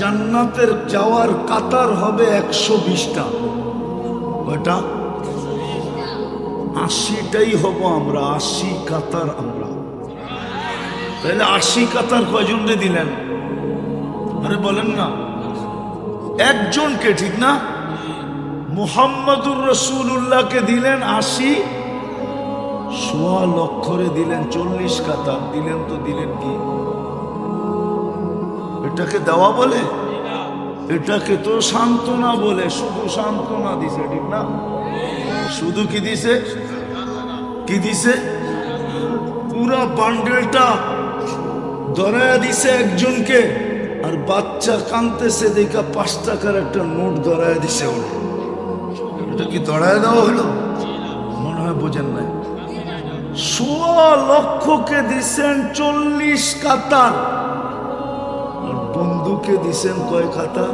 জান্নাতের যাওয়ার কাতার হবে 120টা। কয়টা? 80টাই হব আমরা, 80 কাতার আমরা। তাহলে 80 কাতার কয়জনকে দিলেন? আরে বলেন না, একজনকে, ঠিক না? মুহাম্মাদুর রাসূলুল্লাহকে দিলেন 80, 1.25 দিলেন 40 কাতার দিলেন। তো দিলেন কি? এটাকে দেওয়া বলে? এটাকে তো সান্ত্বনা বলে। শুধু সান্ত্বনা দিছে, ঠিক না? শুধু কি দিছে? কি দিছে? পুরা বান্ডেলটা ধরায়া দিছে একজনকে, আর বাচ্চা কাঁদতেছে দেখা 5 টাকার একটা নোট ধরায়া দিছে ওর। এটা কি ধরায়া দেওয়া হলো? মনে হয় বোঝেন নাই। 1.25 দিছেন 40 কাতার, আর বন্ধুকে দিছেন কয় কাতার?